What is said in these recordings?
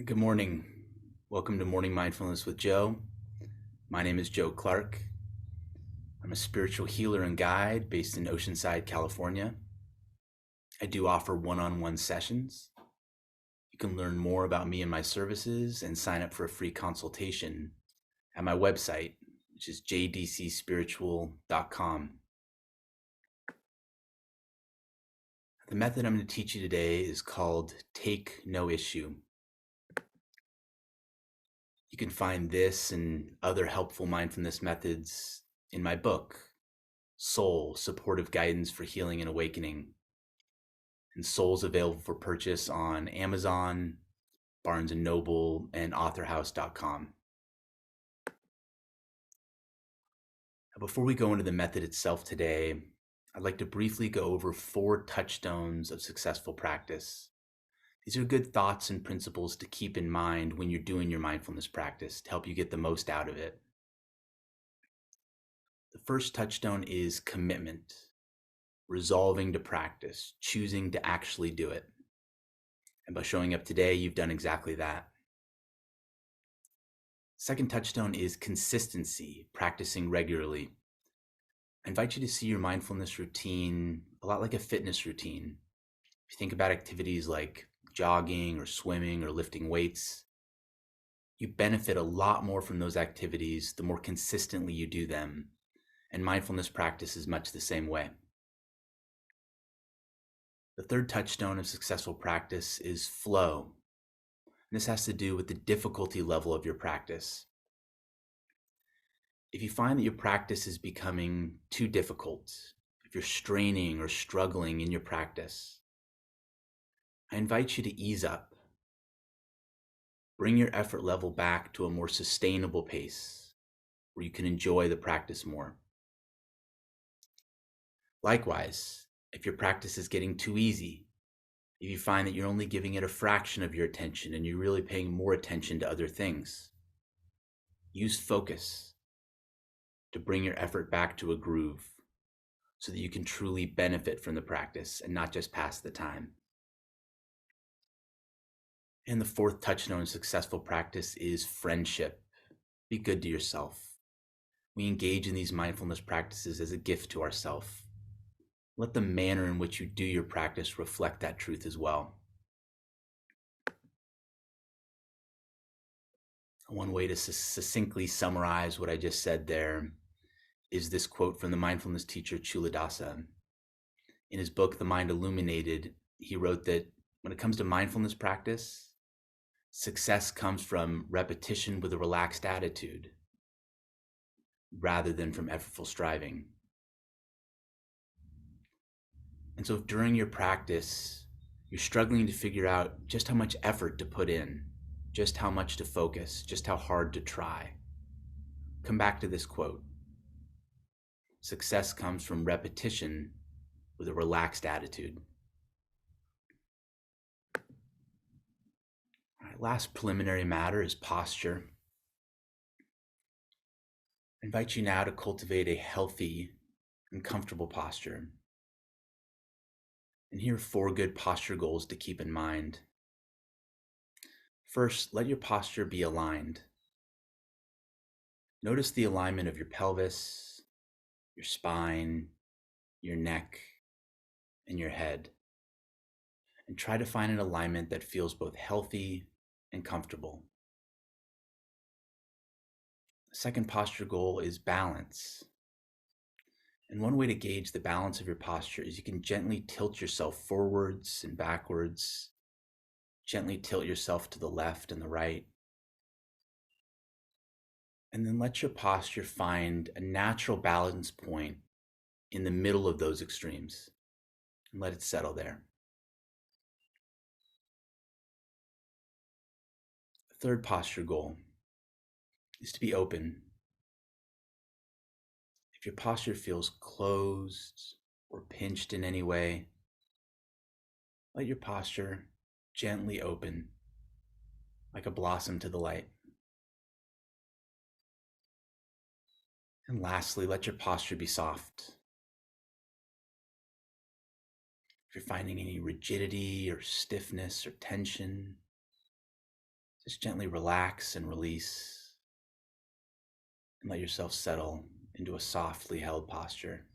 Good morning. Welcome to Morning Mindfulness with Joe. My name is Joe Clark. I'm a spiritual healer and guide based in Oceanside, California. I do offer one-on-one sessions. You can learn more about me and my services and sign up for a free consultation at my website, which is jdcspiritual.com. The method I'm going to teach you today is called Take No Issue. You can find this and other helpful mindfulness methods in my book, Soul, Supportive Guidance for Healing and Awakening. And Soul's available for purchase on Amazon, Barnes & Noble, and authorhouse.com. Before we go into the method itself today, I'd like to briefly go over 4 touchstones of successful practice. These are good thoughts and principles to keep in mind when you're doing your mindfulness practice to help you get the most out of it. The first touchstone is commitment, resolving to practice, choosing to actually do it. And by showing up today, you've done exactly that. Second touchstone is consistency, practicing regularly. I invite you to see your mindfulness routine a lot like a fitness routine. If you think about activities like jogging or swimming or lifting weights, you benefit a lot more from those activities the more consistently you do them. And mindfulness practice is much the same way. The third touchstone of successful practice is flow. And this has to do with the difficulty level of your practice. If you find that your practice is becoming too difficult, if you're straining or struggling in your practice, I invite you to ease up. Bring your effort level back to a more sustainable pace where you can enjoy the practice more. Likewise, if your practice is getting too easy, if you find that you're only giving it a fraction of your attention and you're really paying more attention to other things, use focus to bring your effort back to a groove so that you can truly benefit from the practice and not just pass the time. And the fourth touchstone of successful practice is friendship. Be good to yourself. We engage in these mindfulness practices as a gift to ourselves. Let the manner in which you do your practice reflect that truth as well. One way to succinctly summarize what I just said there is this quote from the mindfulness teacher Culadasa. In his book, The Mind Illuminated, he wrote that when it comes to mindfulness practice, success comes from repetition with a relaxed attitude rather than from effortful striving. And so if during your practice, you're struggling to figure out just how much effort to put in, just how much to focus, just how hard to try, come back to this quote. Success comes from repetition with a relaxed attitude. All right, last preliminary matter is posture. I invite you now to cultivate a healthy and comfortable posture. And here are 4 good posture goals to keep in mind. First, let your posture be aligned. Notice the alignment of your pelvis, your spine, your neck, and your head. And try to find an alignment that feels both healthy and comfortable. The second posture goal is balance. And one way to gauge the balance of your posture is you can gently tilt yourself forwards and backwards, gently tilt yourself to the left and the right. And then let your posture find a natural balance point in the middle of those extremes and let it settle there. The third posture goal is to be open. If your posture feels closed or pinched in any way, let your posture gently open like a blossom to the light. And lastly, let your posture be soft. If you're finding any rigidity or stiffness or tension, Just gently relax and release and let yourself settle into a softly held posture.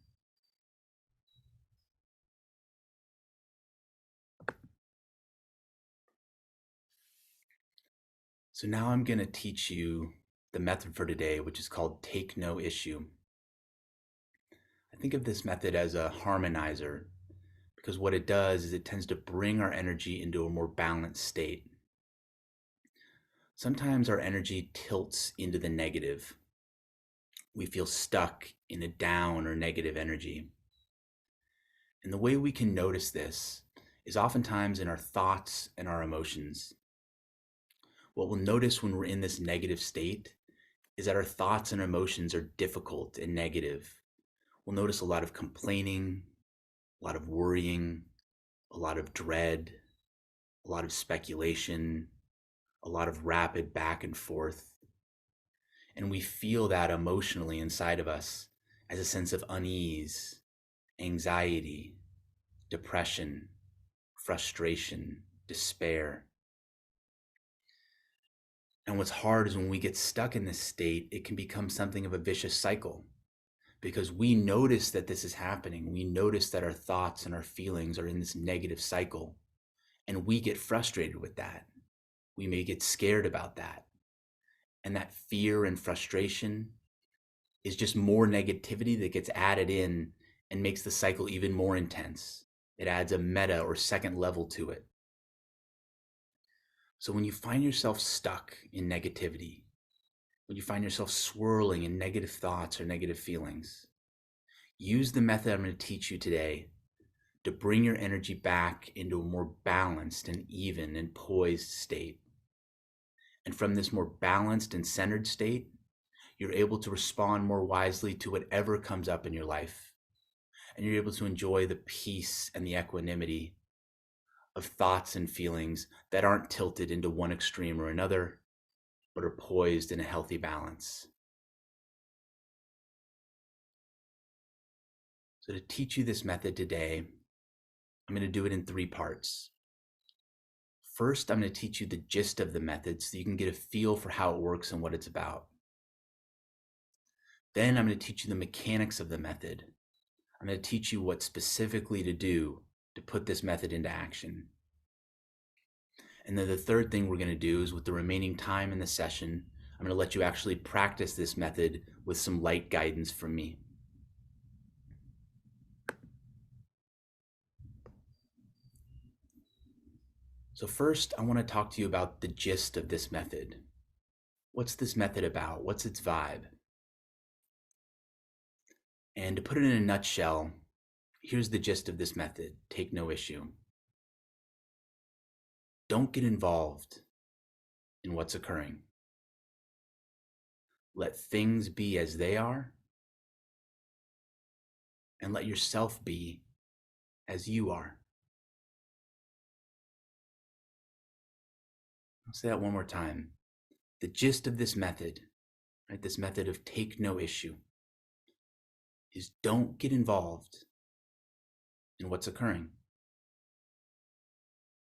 So now I'm going to teach you the method for today, which is called take no issue. I think of this method as a harmonizer because what it does is it tends to bring our energy into a more balanced state. Sometimes our energy tilts into the negative. We feel stuck in a down or negative energy. And the way we can notice this is oftentimes in our thoughts and our emotions. What we'll notice when we're in this negative state is that our thoughts and emotions are difficult and negative. We'll notice a lot of complaining, a lot of worrying, a lot of dread, a lot of speculation, a lot of rapid back and forth. And we feel that emotionally inside of us as a sense of unease, anxiety, depression, frustration, despair. And what's hard is when we get stuck in this state, it can become something of a vicious cycle because we notice that this is happening. We notice that our thoughts and our feelings are in this negative cycle, and we get frustrated with that. We may get scared about that. And that fear and frustration is just more negativity that gets added in and makes the cycle even more intense. It adds a meta or second level to it. So when you find yourself stuck in negativity, when you find yourself swirling in negative thoughts or negative feelings, use the method I'm going to teach you today to bring your energy back into a more balanced and even and poised state. And from this more balanced and centered state, you're able to respond more wisely to whatever comes up in your life. And you're able to enjoy the peace and the equanimity of thoughts and feelings that aren't tilted into one extreme or another, but are poised in a healthy balance. So to teach you this method today, I'm going to do it in 3 parts. First, I'm going to teach you the gist of the method so you can get a feel for how it works and what it's about. Then I'm going to teach you the mechanics of the method. I'm going to teach you what specifically to do to put this method into action. And then the third thing we're going to do is with the remaining time in the session, I'm going to let you actually practice this method with some light guidance from me. So first, I want to talk to you about the gist of this method. What's this method about? What's its vibe? And to put it in a nutshell, here's the gist of this method. Take no issue. Don't get involved in what's occurring. Let things be as they are, and let yourself be as you are. I'll say that one more time. The gist of this method, right, this method of take no issue, is don't get involved in what's occurring.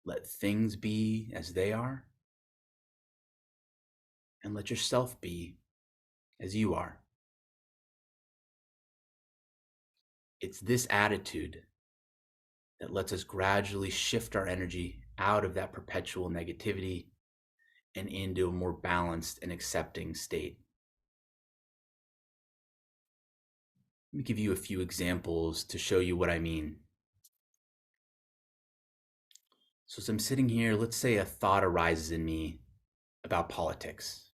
Let things be as they are, and let yourself be as you are. It's this attitude that lets us gradually shift our energy out of that perpetual negativity and into a more balanced and accepting state. Let me give you a few examples to show you what I mean. So as I'm sitting here, let's say a thought arises in me about politics.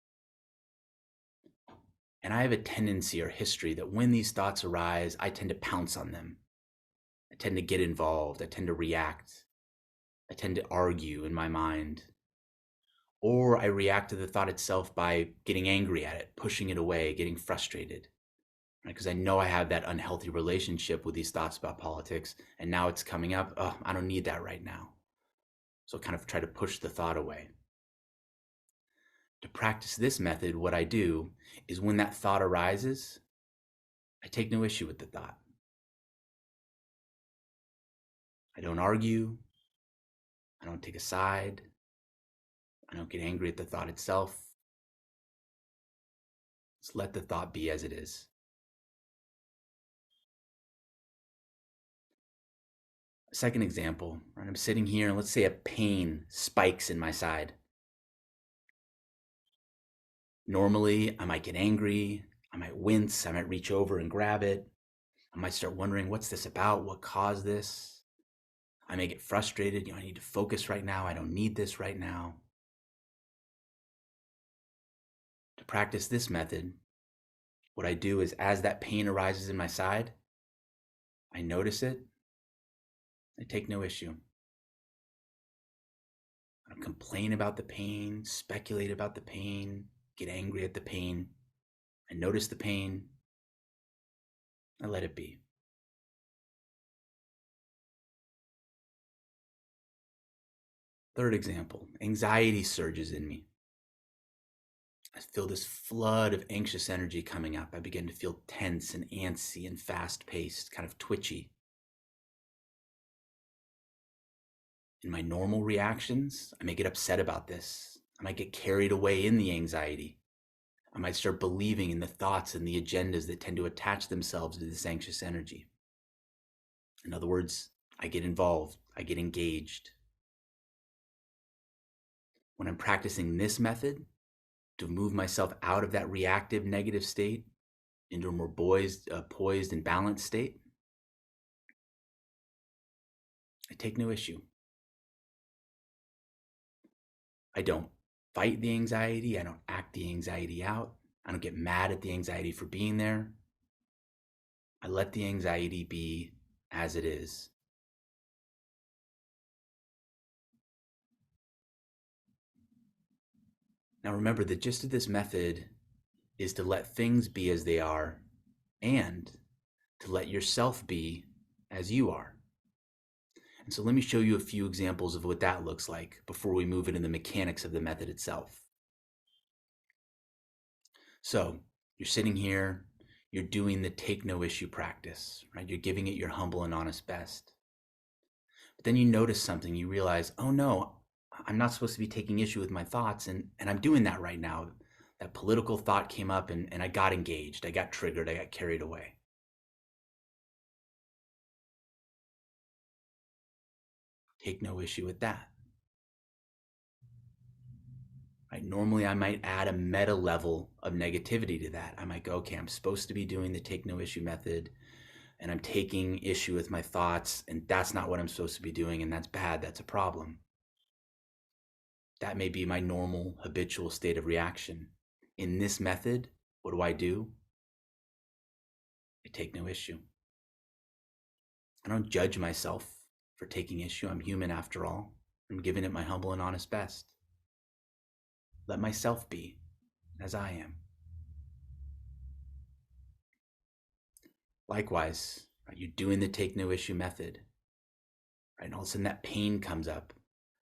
And I have a tendency or history that when these thoughts arise, I tend to pounce on them. I tend to get involved. I tend to react. I tend to argue in my mind. Or I react to the thought itself by getting angry at it, pushing it away, getting frustrated. Right? Because I know I have that unhealthy relationship with these thoughts about politics, and now it's coming up. Oh, I don't need that right now. So I kind of try to push the thought away. To practice this method, what I do is when that thought arises, I take no issue with the thought. I don't argue. I don't take a side. I don't get angry at the thought itself. Just let the thought be as it is. Second example, right? I'm sitting here and let's say a pain spikes in my side. Normally, I might get angry, I might wince, I might reach over and grab it. I might start wondering, what's this about? What caused this? I may get frustrated. I need to focus right now. I don't need this right now. To practice this method, what I do is as that pain arises in my side, I notice it. I take no issue. I don't complain about the pain, speculate about the pain, get angry at the pain. I notice the pain. I let it be. Third example, anxiety surges in me. I feel this flood of anxious energy coming up. I begin to feel tense and antsy and fast-paced, kind of twitchy. In my normal reactions, I may get upset about this. I might get carried away in the anxiety. I might start believing in the thoughts and the agendas that tend to attach themselves to this anxious energy. In other words, I get involved, I get engaged. When I'm practicing this method to move myself out of that reactive negative state into a more poised and balanced state, I take no issue. I don't fight the anxiety. I don't act the anxiety out. I don't get mad at the anxiety for being there. I let the anxiety be as it is. Now remember, the gist of this method is to let things be as they are and to let yourself be as you are. And so let me show you a few examples of what that looks like before we move into the mechanics of the method itself. So you're sitting here, you're doing the take no issue practice, right? You're giving it your humble and honest best. But then you notice something, you realize, oh no, I'm not supposed to be taking issue with my thoughts, and I'm doing that right now. That political thought came up and I got engaged, I got triggered, I got carried away. Take no issue with that. Right? Normally, I might add a meta level of negativity to that. I might go, okay, I'm supposed to be doing the take no issue method, and I'm taking issue with my thoughts, and that's not what I'm supposed to be doing, and that's bad, that's a problem. That may be my normal habitual state of reaction. In this method, what do? I take no issue. I don't judge myself for taking issue. I'm human after all. I'm giving it my humble and honest best. Let myself be as I am. Likewise, right, you're doing the take no issue method, right? And all of a sudden that pain comes up,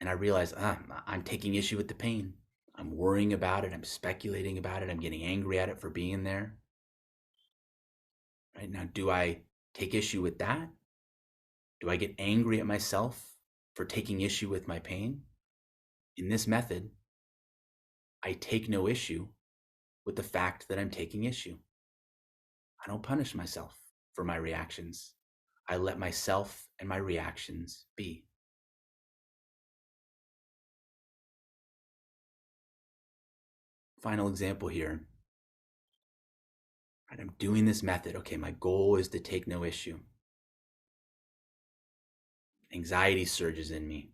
and I realize I'm taking issue with the pain. I'm worrying about it. I'm speculating about it. I'm getting angry at it for being there. Right now, do I take issue with that? Do I get angry at myself for taking issue with my pain? In this method, I take no issue with the fact that I'm taking issue. I don't punish myself for my reactions. I let myself and my reactions be. Final example here. Right, I'm doing this method. Okay, my goal is to take no issue. Anxiety surges in me.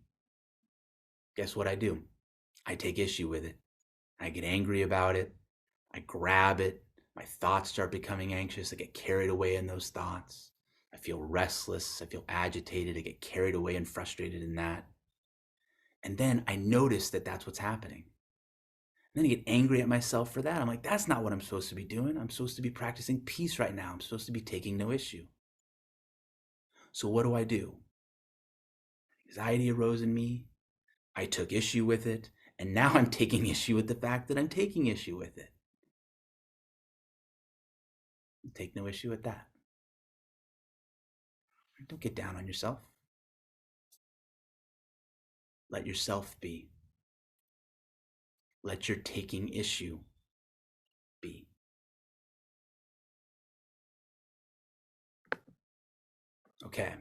Guess what I do? I take issue with it. I get angry about it. I grab it. My thoughts start becoming anxious. I get carried away in those thoughts. I feel restless. I feel agitated. I get carried away and frustrated in that. And then I notice that that's what's happening. And then I get angry at myself for that. I'm like, that's not what I'm supposed to be doing. I'm supposed to be practicing peace right now. I'm supposed to be taking no issue. So what do? Anxiety arose in me. I took issue with it. And now I'm taking issue with the fact that I'm taking issue with it. Take no issue with that. Don't get down on yourself. Let yourself be. Let your taking issue be. Okay.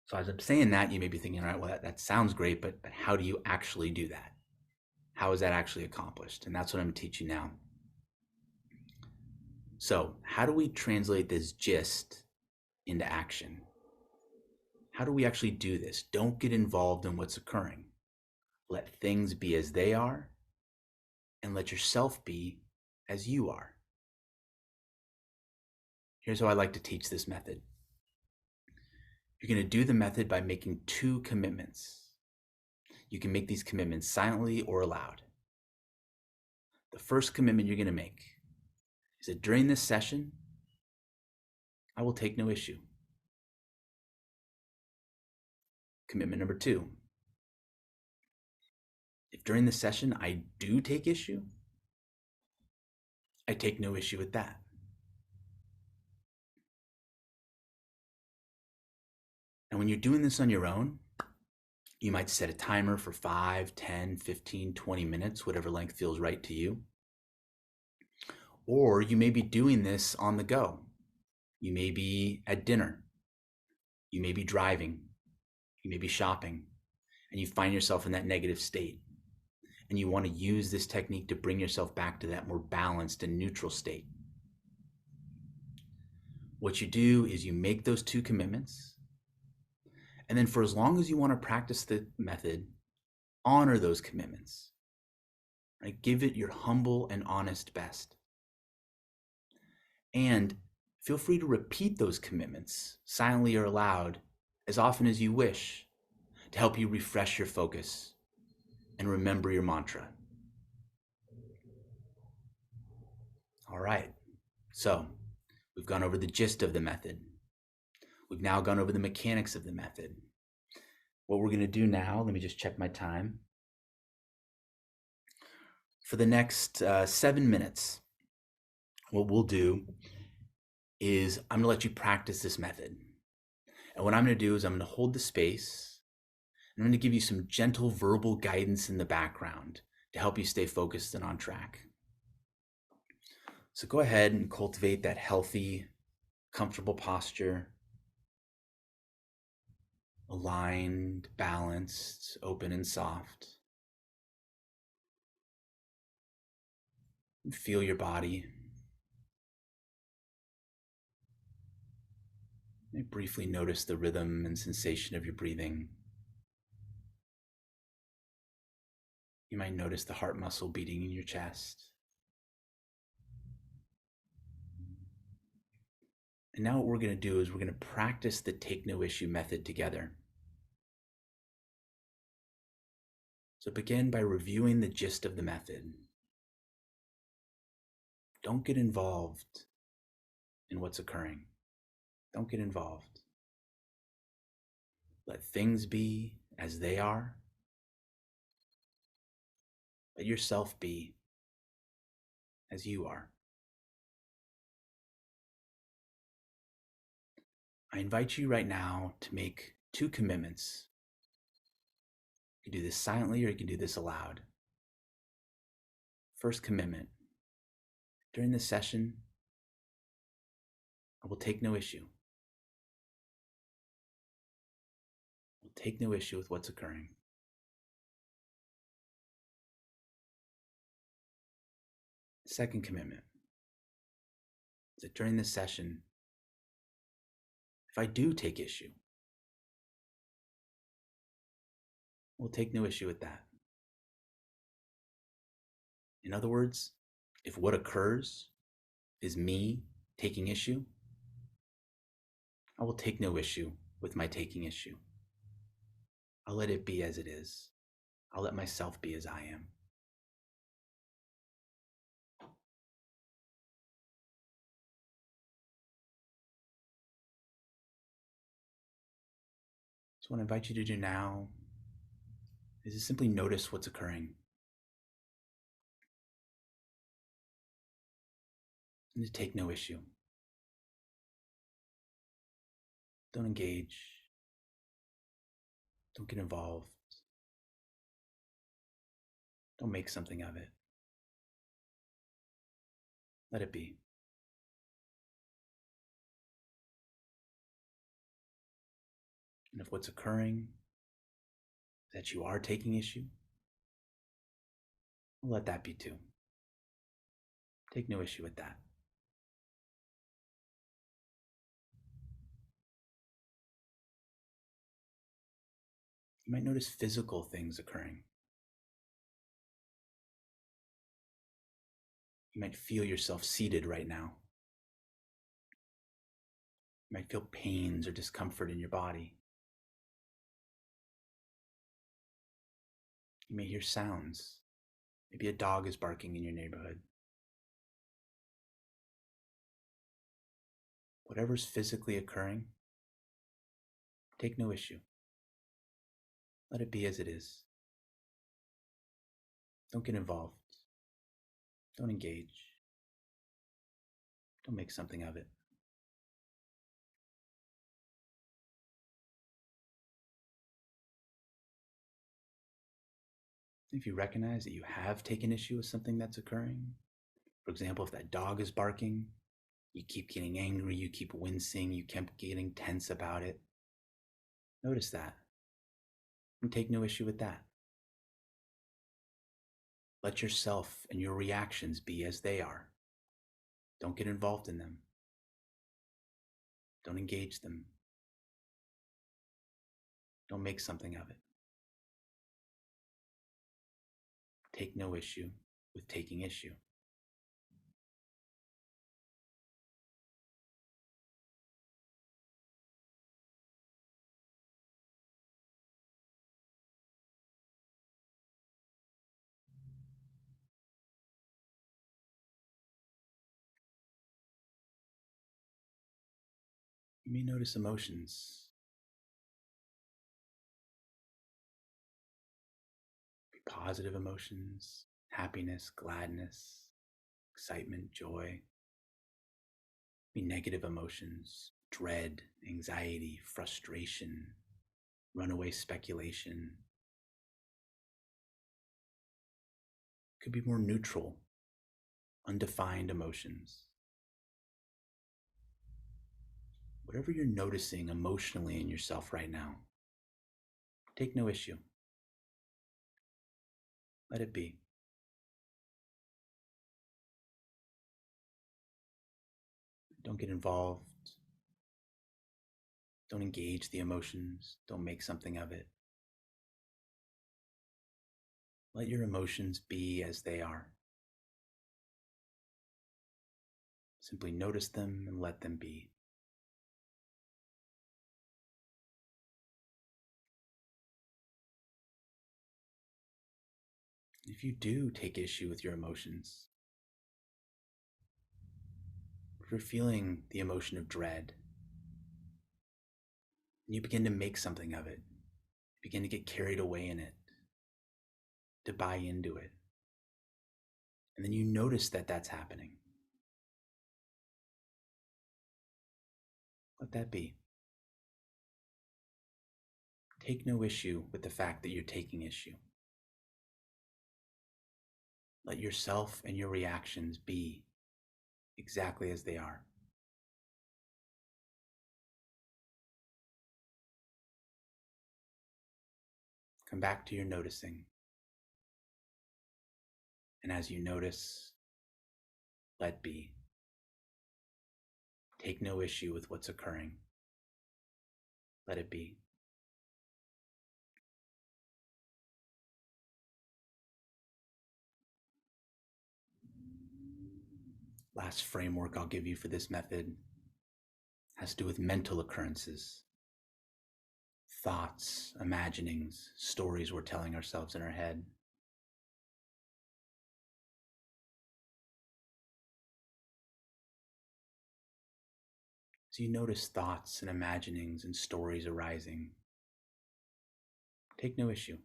So as I'm saying that, you may be thinking, all right, well, that sounds great, but how do you actually do that? How is that actually accomplished? And that's what I'm going to teach you now. So how do we translate this gist into action? How do we actually do this? Don't get involved in what's occurring. Let things be as they are, and let yourself be as you are. Here's how I like to teach this method. You're going to do the method by making 2 commitments. You can make these commitments silently or aloud. The first commitment you're going to make is that during this session, I will take no issue. Commitment number 2, if during the session I do take issue, I take no issue with that. And when you're doing this on your own, you might set a timer for 5, 10, 15, 20 minutes, whatever length feels right to you. Or you may be doing this on the go. You may be at dinner. You may be driving. You may be shopping. And you find yourself in that negative state. And you want to use this technique to bring yourself back to that more balanced and neutral state. What you do is you make those 2 commitments. And then for as long as you want to practice the method, honor those commitments. Right? Give it your humble and honest best. And feel free to repeat those commitments, silently or aloud, as often as you wish, to help you refresh your focus and remember your mantra. All right, so we've gone over the gist of the method. We've now gone over the mechanics of the method. What we're going to do now, let me just check my time. For the next 7 minutes, what we'll do is I'm going to let you practice this method. And what I'm going to do is I'm going to hold the space. And I'm going to give you some gentle verbal guidance in the background to help you stay focused and on track. So go ahead and cultivate that healthy, comfortable posture. Aligned, balanced, open and soft. And feel your body. And briefly notice the rhythm and sensation of your breathing. You might notice the heart muscle beating in your chest. And now what we're going to do is we're going to practice the take no issue method together. So begin by reviewing the gist of the method. Don't get involved in what's occurring. Don't get involved. Let things be as they are. Let yourself be as you are. I invite you right now to make 2 commitments. You can do this silently or you can do this aloud. First commitment. During this session, I will take no issue. I will take no issue with what's occurring. Second commitment is that during this session, if I do take issue, we'll take no issue with that. In other words, if what occurs is me taking issue, I will take no issue with my taking issue. I'll let it be as it is. I'll let myself be as I am. So what I invite you to do now is to simply notice what's occurring. And to take no issue. Don't engage. Don't get involved. Don't make something of it. Let it be. And if what's occurring is that you are taking issue, let that be too. Take no issue with that. You might notice physical things occurring. You might feel yourself seated right now. You might feel pains or discomfort in your body. You may hear sounds. Maybe a dog is barking in your neighborhood. Whatever's physically occurring, take no issue. Let it be as it is. Don't get involved. Don't engage. Don't make something of it. If you recognize that you have taken issue with something that's occurring, for example, if that dog is barking, you keep getting angry, you keep wincing, you keep getting tense about it, notice that and take no issue with that. Let yourself and your reactions be as they are. Don't get involved in them. Don't engage them. Don't make something of it. Take no issue with taking issue. You may notice emotions. Positive emotions, happiness, gladness, excitement, joy. Negative emotions, dread, anxiety, frustration, runaway speculation. Could be more neutral, undefined emotions. Whatever you're noticing emotionally in yourself right now, take no issue. Let it be. Don't get involved. Don't engage the emotions. Don't make something of it. Let your emotions be as they are. Simply notice them and let them be. If you do take issue with your emotions, if you're feeling the emotion of dread, and you begin to make something of it, begin to get carried away in it, to buy into it, and then you notice that that's happening, let that be. Take no issue with the fact that you're taking issue. Let yourself and your reactions be exactly as they are. Come back to your noticing. And as you notice, let be. Take no issue with what's occurring. Let it be. Last framework I'll give you for this method has to do with mental occurrences. Thoughts, imaginings, stories we're telling ourselves in our head. So you notice thoughts and imaginings and stories arising. Take no issue.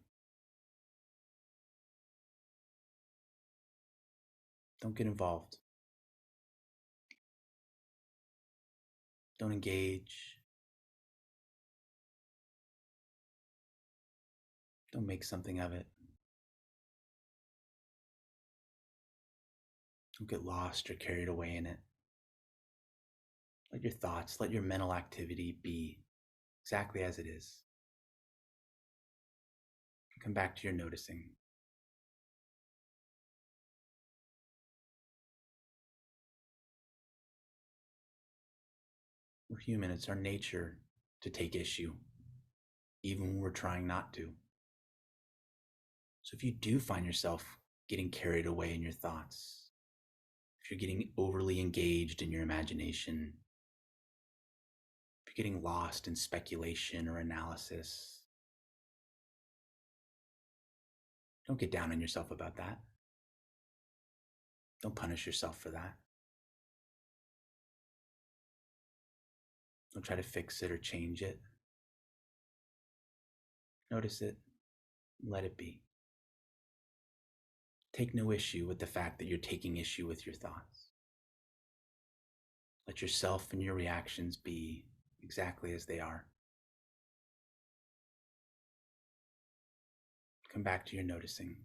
Don't get involved. Don't engage. Don't make something of it. Don't get lost or carried away in it. Let your thoughts, let your mental activity be exactly as it is. Come back to your noticing. We're human, it's our nature to take issue, even when we're trying not to. So if you do find yourself getting carried away in your thoughts, if you're getting overly engaged in your imagination, if you're getting lost in speculation or analysis, don't get down on yourself about that. Don't punish yourself for that. Don't try to fix it or change it. Notice it, let it be. Take no issue with the fact that you're taking issue with your thoughts. Let yourself and your reactions be exactly as they are. Come back to your noticing.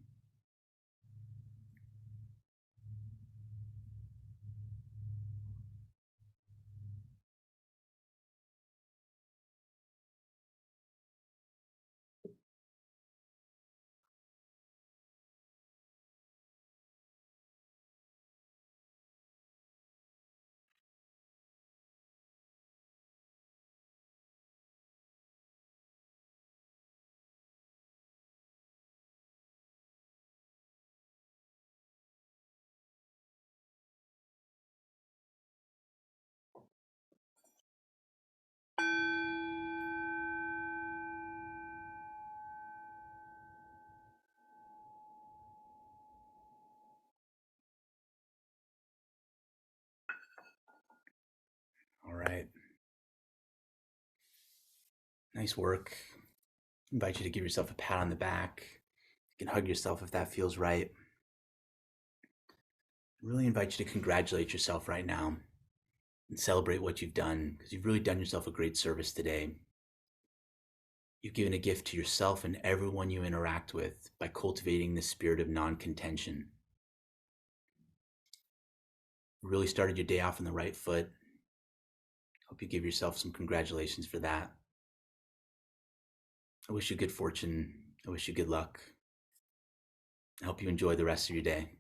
All right. Nice work. I invite you to give yourself a pat on the back. You can hug yourself if that feels right. I really invite you to congratulate yourself right now and celebrate what you've done, because you've really done yourself a great service today. You've given a gift to yourself and everyone you interact with by cultivating the spirit of non-contention. You really started your day off on the right foot. Hope you give yourself some congratulations for that. I wish you good fortune. I wish you good luck. I hope you enjoy the rest of your day.